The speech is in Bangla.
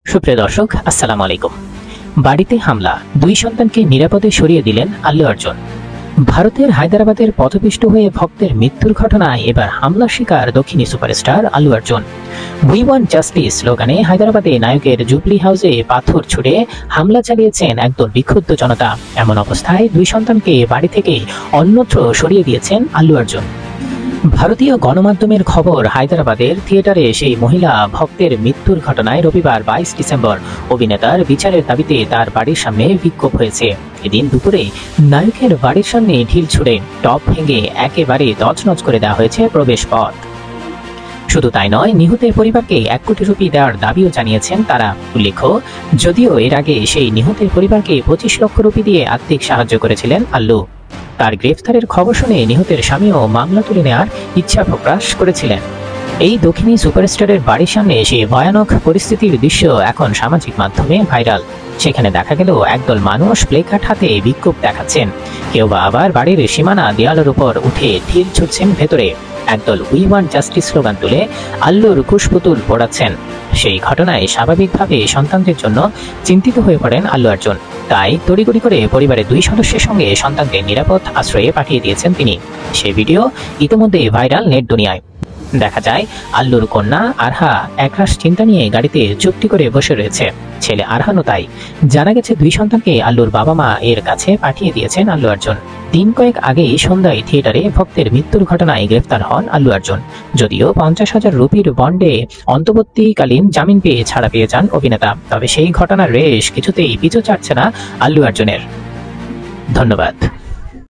সুপ্রিয় দর্শক, আসসালামু আলাইকুম। বাড়িতে হামলা, দুই সন্তানকে নিরাপদে সরিয়ে দিলেন আল্লু অর্জুন। ভারতের হায়দ্রাবাদের পথপিষ্ট হয়ে ভক্তের মৃত্যুর ঘটনায় এবার হামলার শিকার দক্ষিণী superstar Allu Arjun. We want justice স্লোগানে হায়দ্রাবাদে নায়কের জুবলি হাউসে পাথর ছুড়ে হামলা চালিয়েছেন একদল বিক্ষুব্ধ জনতা। এমন অবস্থায় দুই সন্তানকে বাড়ি থেকে অন্যত্র সরিয়ে দিয়েছেন আল্লু অর্জুন। ভারতীয় গণমাধ্যমের খবর, হায়দ্রাবাদের থিয়েটারে সেই মহিলা ভক্তের মৃত্যুর ঘটনায় রবিবার 22 ডিসেম্বর অভিনেতার বিচারের দাবিতে তার বাড়ির সামনে বিক্ষোভ হয়েছে। এদিন দুপুরে নায়কের বাড়ির সামনে ঢিল ছুড়ে টপ ভেঙে একেবারে তছনছ করে দেওয়া হয়েছে প্রবেশ পথ। শুধু তাই নয়, নিহতের পরিবারকে 1 কোটি রুপি দেওয়ার দাবিও জানিয়েছেন তারা। উল্লেখ্য, যদিও এর আগে সেই নিহতের পরিবারকে 25 লক্ষ রুপি দিয়ে আর্থিক সাহায্য করেছিলেন আল্লু। তার গ্রেফতারের খবর শুনে নিহতের স্বামীও মামলা তুলে নেওয়ার ইচ্ছা প্রকাশ করেছিলেন। এই দক্ষিণী সুপারস্টারের বাড়ির সামনে সেই ভয়ানক পরিস্থিতির দৃশ্য এখন সামাজিক মাধ্যমে ভাইরাল। সেখানে দেখা গেল একদল মানুষ প্লেকার্ড হাতে বিক্ষোভ দেখাচ্ছেন, কেউ বা আবার বাড়ির সীমানা দেয়ালের উপর উঠে ঢিল ছুটছেন ভেতরে। একদল উই ওয়ান্ট জাস্টিস স্লোগান তুলে আল্লুর কুশপুতুল পোড়াচ্ছেন। সেই ঘটনায় স্বাভাবিকভাবে সন্তানদের জন্য চিন্তিত হয়ে পড়েন আল্লু অর্জুন। তাই তড়িঘড়ি করে পরিবারের 2 সদস্যের সঙ্গে সন্তানদের নিরাপদ আশ্রয়ে পাঠিয়ে দিয়েছেন তিনি। সেই ভিডিও ইতিমধ্যে ভাইরাল নেট দুনিয়ায়। দেখা যায় আল্লুর কন্যা আরহা একরাশ চিন্তা নিয়ে গাড়িতে চুপটি করে বসে রয়েছে। ছেলে আরহানও তাই। জানা গেছে 2 সন্তানকে আল্লুর বাবা মা এর কাছে পাঠিয়ে দিয়েছেন আল্লু অর্জুন। দিন কয়েক আগেই সন্ধ্যায় থিয়েটারে ভক্তের মৃত্যুর ঘটনায় গ্রেফতার হন আল্লু অর্জুন। যদিও 50,000 রুপির বন্ডে অন্তর্বর্তীকালীন জামিন পেয়ে ছাড়া পেয়ে যান অভিনেতা, তবে সেই ঘটনার রেশ কিছুতেই পিছু ছাড়ছে না আল্লু অর্জুনের। ধন্যবাদ।